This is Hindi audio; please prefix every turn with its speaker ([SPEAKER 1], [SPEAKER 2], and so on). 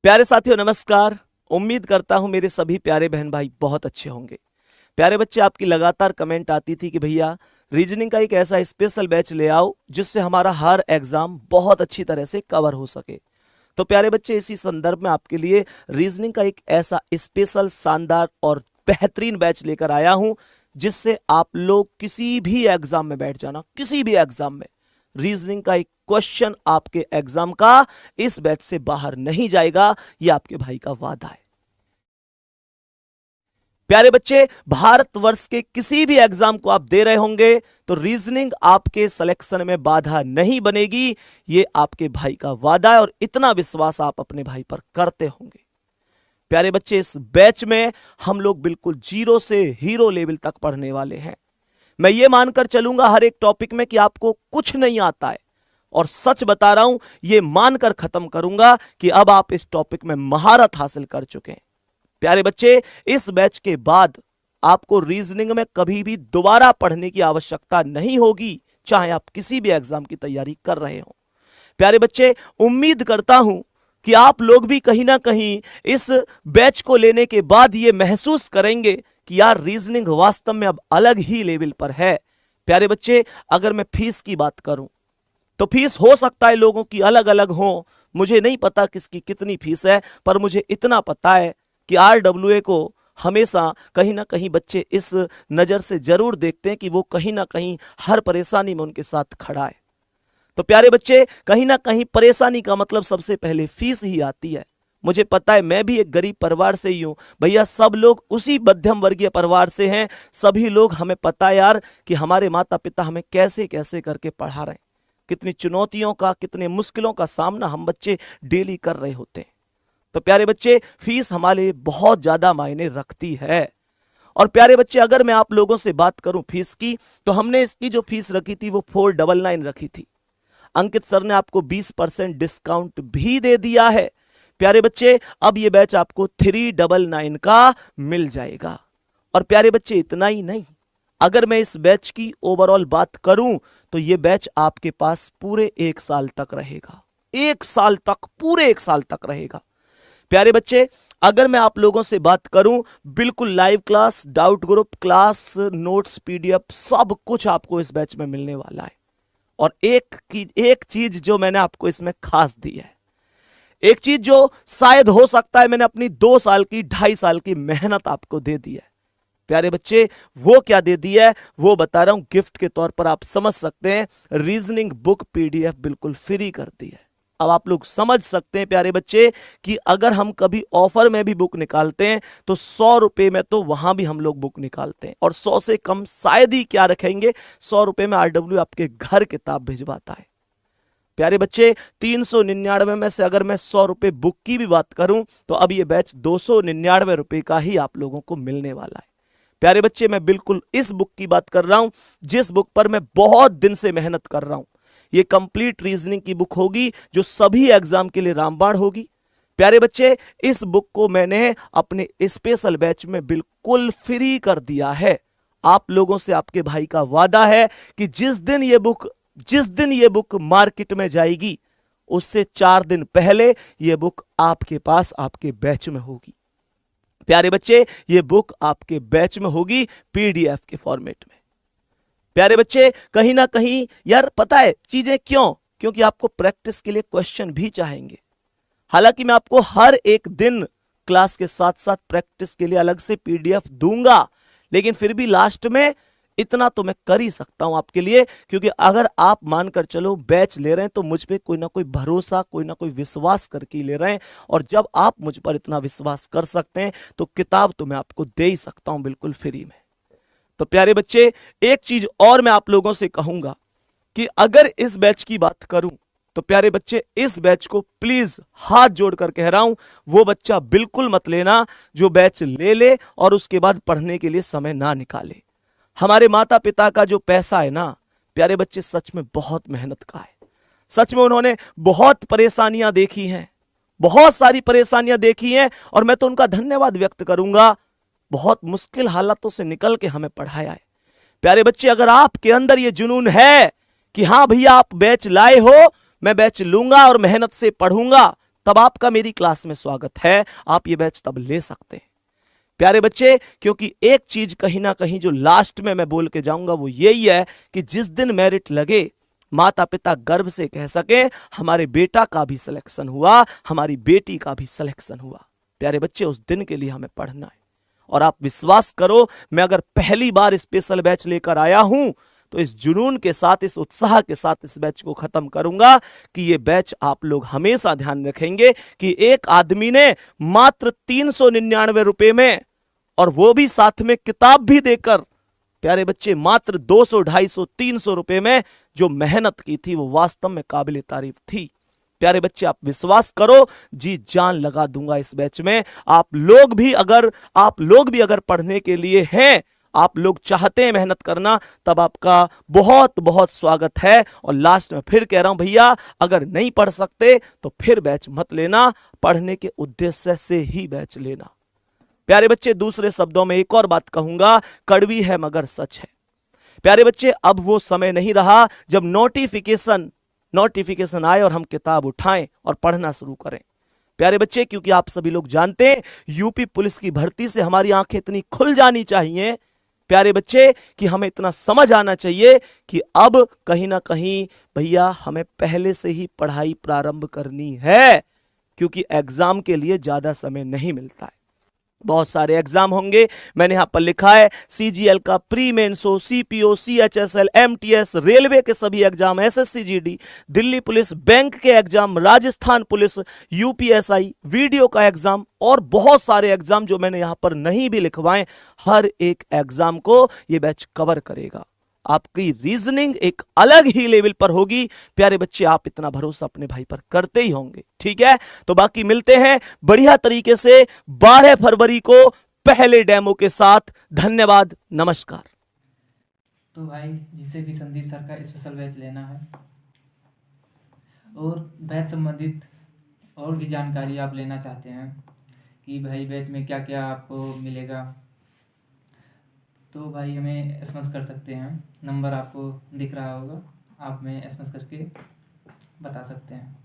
[SPEAKER 1] प्यारे साथियों नमस्कार। उम्मीद करता हूं मेरे सभी प्यारे बहन भाई बहुत अच्छे होंगे। प्यारे बच्चे, आपकी लगातार कमेंट आती थी कि भैया रीजनिंग का एक ऐसा स्पेशल बैच ले आओ जिससे हमारा हर एग्जाम बहुत अच्छी तरह से कवर हो सके। तो प्यारे बच्चे, इसी संदर्भ में आपके लिए रीजनिंग का एक ऐसा स्पेशल शानदार और बेहतरीन बैच लेकर आया हूं जिससे आप लोग किसी भी एग्जाम में बैठ जाना, किसी भी एग्जाम में रीजनिंग का एक क्वेश्चन आपके एग्जाम का इस बैच से बाहर नहीं जाएगा। यह आपके भाई का वादा है। प्यारे बच्चे, भारतवर्ष के किसी भी एग्जाम को आप दे रहे होंगे तो रीजनिंग आपके सिलेक्शन में बाधा नहीं बनेगी। यह आपके भाई का वादा है और इतना विश्वास आप अपने भाई पर करते होंगे। प्यारे बच्चे, इस बैच में हम लोग बिल्कुल जीरो से हीरो लेवल तक पढ़ने वाले हैं। मैं ये मानकर चलूंगा हर एक टॉपिक में कि आपको कुछ नहीं आता है, और सच बता रहा हूं, ये मानकर खत्म करूंगा कि अब आप इस टॉपिक में महारत हासिल कर चुके हैं। प्यारे बच्चे, इस बैच के बाद आपको रीजनिंग में कभी भी दोबारा पढ़ने की आवश्यकता नहीं होगी, चाहे आप किसी भी एग्जाम की तैयारी कर रहे हो। प्यारे बच्चे, उम्मीद करता हूं कि आप लोग भी कहीं ना कहीं इस बैच को लेने के बाद ये महसूस करेंगे कि यार रीजनिंग वास्तव में अब अलग ही लेवल पर है। प्यारे बच्चे, अगर मैं फीस की बात करूं तो फीस हो सकता है लोगों की अलग अलग हो। मुझे नहीं पता किसकी कितनी फीस है, पर मुझे इतना पता है कि RWA को हमेशा कहीं ना कहीं बच्चे इस नजर से जरूर देखते हैं कि वो कहीं ना कहीं हर परेशानी में उनके साथ खड़ा है। तो प्यारे बच्चे, कहीं ना कहीं परेशानी का मतलब सबसे पहले फीस ही आती है। मुझे पता है, मैं भी एक गरीब परिवार से ही हूं भैया, सब लोग उसी मध्यम वर्गीय परिवार से हैं। सभी लोग, हमें पता है यार कि हमारे माता पिता हमें कैसे कैसे करके पढ़ा रहे हैं, कितनी चुनौतियों का, कितने मुश्किलों का सामना हम बच्चे डेली कर रहे होते हैं। तो प्यारे बच्चे, फीस हमारे लिए बहुत ज्यादा मायने रखती है। और प्यारे बच्चे, अगर मैं आप लोगों से बात करूं फीस की, तो हमने इसकी जो फीस रखी थी वो 499 रखी थी। अंकित सर ने आपको 20% डिस्काउंट भी दे दिया है। प्यारे बच्चे, अब ये बैच आपको 399 का मिल जाएगा। और प्यारे बच्चे, इतना ही नहीं, अगर मैं इस बैच की ओवरऑल बात करूं तो ये बैच आपके पास पूरे 1 साल तक रहेगा। 1 साल तक, पूरे 1 साल तक रहेगा। प्यारे बच्चे, अगर मैं आप लोगों से बात करूं, बिल्कुल live class, doubt group class, notes, PDF सब कुछ आपको इस बैच में मिलने वाला है। और एक चीज जो मैंने आपको इसमें खास दी है, एक चीज जो शायद हो सकता है मैंने अपनी 2 साल की, 2.5 साल की मेहनत आपको दे दी है। प्यारे बच्चे, वो क्या दे दी है वो बता रहा हूं, गिफ्ट के तौर पर आप समझ सकते हैं। रीजनिंग बुक PDF बिल्कुल फ्री कर दी है। अब आप लोग समझ सकते हैं प्यारे बच्चे कि अगर हम कभी ऑफर में भी बुक निकालते हैं तो 100 रुपए में तो वहां भी हम लोग बुक निकालते हैं, और 100 से कम शायद ही क्या रखेंगे। 100 रुपए में RW आपके घर किताब भिजवाता है। प्यारे बच्चे, 399 में से अगर मैं 100 रुपए बुक की भी बात करूं तो अब ये बैच 299 रुपए का ही आप लोगों को मिलने वाला है। प्यारे बच्चे, मैं बिल्कुल इस बुक की बात कर रहा हूं जिस बुक पर मैं बहुत दिन से मेहनत कर रहा हूं। ये कंप्लीट रीजनिंग की बुक होगी जो सभी एग्जाम के लिए रामबाण होगी। प्यारे बच्चे, इस बुक को मैंने अपने स्पेशल बैच में बिल्कुल फ्री कर दिया है। आप लोगों से आपके भाई का वादा है कि जिस दिन ये बुक मार्केट में जाएगी उससे 4 दिन पहले ये बुक आपके पास, आपके बैच में होगी। प्यारे बच्चे, ये बुक आपके बैच में होगी PDF के फॉर्मेट में। प्यारे बच्चे, कहीं ना कहीं यार पता है चीजें क्यों, क्योंकि आपको प्रैक्टिस के लिए क्वेश्चन भी चाहेंगे। हालांकि मैं आपको हर एक दिन क्लास के साथ साथ प्रैक्टिस के लिए अलग से PDF दूंगा, लेकिन फिर भी लास्ट में इतना तो मैं कर ही सकता हूं आपके लिए, क्योंकि अगर आप मानकर चलो बैच ले रहे हैं तो मुझ पे कोई ना कोई भरोसा, कोई ना कोई विश्वास करके ले रहे हैं। और जब आप मुझ पर इतना विश्वास कर सकते हैं तो किताब तो मैं आपको दे ही सकता हूं बिल्कुल फ्री में। तो प्यारे बच्चे, एक चीज और मैं आप लोगों से कहूंगा कि अगर इस बैच की बात करूं तो प्यारे बच्चे, इस बैच को प्लीज हाथ जोड़कर कह रहा हूं, वो बच्चा बिल्कुल मत लेना जो बैच ले ले और उसके बाद पढ़ने के लिए समय ना निकाले। हमारे माता पिता का जो पैसा है ना प्यारे बच्चे, सच में बहुत मेहनत का है। सच में उन्होंने बहुत परेशानियां देखी हैं, बहुत सारी परेशानियां देखी हैं, और मैं तो उनका धन्यवाद व्यक्त करूंगा। बहुत मुश्किल हालातों से निकल के हमें पढ़ाया है। प्यारे बच्चे, अगर आपके अंदर ये जुनून है कि हां भैया आप बैच लाए हो, मैं बैच लूंगा और मेहनत से पढ़ूंगा, तब आपका मेरी क्लास में स्वागत है, आप ये बैच तब ले सकते हैं प्यारे बच्चे। क्योंकि एक चीज कहीं ना कहीं जो लास्ट में मैं बोल के जाऊंगा वो यही है कि जिस दिन मेरिट लगे, माता पिता गर्व से कह सके हमारे बेटा का भी सिलेक्शन हुआ, हमारी बेटी का भी सिलेक्शन हुआ। प्यारे बच्चे, उस दिन के लिए हमें पढ़ना है। और आप विश्वास करो, मैं अगर पहली बार स्पेशल बैच लेकर आया हूं तो इस जुनून के साथ, इस उत्साह के साथ इस बैच को खत्म करूंगा कि ये बैच आप लोग हमेशा ध्यान रखेंगे कि एक आदमी ने मात्र 399 रुपए में, और वो भी साथ में किताब भी देकर, प्यारे बच्चे मात्र 200, 250, 300 रुपए में जो मेहनत की थी वो वास्तव में काबिल तारीफ थी। प्यारे बच्चे, आप विश्वास करो, जी जान लगा दूंगा इस बैच में। आप लोग भी अगर पढ़ने के लिए हैं, आप लोग चाहते हैं मेहनत करना, तब आपका बहुत बहुत स्वागत है। और लास्ट में फिर कह रहा हूं भैया, अगर नहीं पढ़ सकते तो फिर बैच मत लेना, पढ़ने के उद्देश्य से ही बैच लेना। प्यारे बच्चे, दूसरे शब्दों में एक और बात कहूंगा, कड़वी है मगर सच है। प्यारे बच्चे, अब वो समय नहीं रहा जब नोटिफिकेशन आए और हम किताब उठाएं और पढ़ना शुरू करें। प्यारे बच्चे, क्योंकि आप सभी लोग जानते हैं यूपी पुलिस की भर्ती से हमारी आंखें इतनी खुल जानी चाहिए प्यारे बच्चे कि हमें इतना समझ आना चाहिए कि अब कहीं ना कहीं भैया हमें पहले से ही पढ़ाई प्रारंभ करनी है, क्योंकि एग्जाम के लिए ज्यादा समय नहीं मिलता है। बहुत सारे एग्जाम होंगे, मैंने यहां पर लिखा है सीजीएल का pre mains, CPO, CHSL, MTS, railway के सभी exam, SSC GD, Delhi police, bank के exam, Rajasthan police, UPSI, video का एग्जाम और बहुत सारे एग्जाम जो मैंने यहां पर नहीं भी लिखवाए। हर एक एग्जाम को यह बैच कवर करेगा। आपकी रीजनिंग एक अलग ही लेवल पर होगी प्यारे बच्चे, आप इतना भरोसा अपने भाई पर करते ही होंगे। ठीक है, तो बाकी मिलते हैं बढ़िया तरीके से 12 फरवरी को पहले डेमो के साथ। धन्यवाद, नमस्कार।
[SPEAKER 2] तो भाई, जिसे भी संदीप सर का स्पेशल बैच लेना है और बैच संबंधित और भी जानकारी आप लेना चाहते हैं कि भाई बैच में क्या क्या आपको मिलेगा, तो भाई हमें एसएमएस कर सकते हैं। नंबर आपको दिख रहा होगा, आप में एसएमएस करके बता सकते हैं।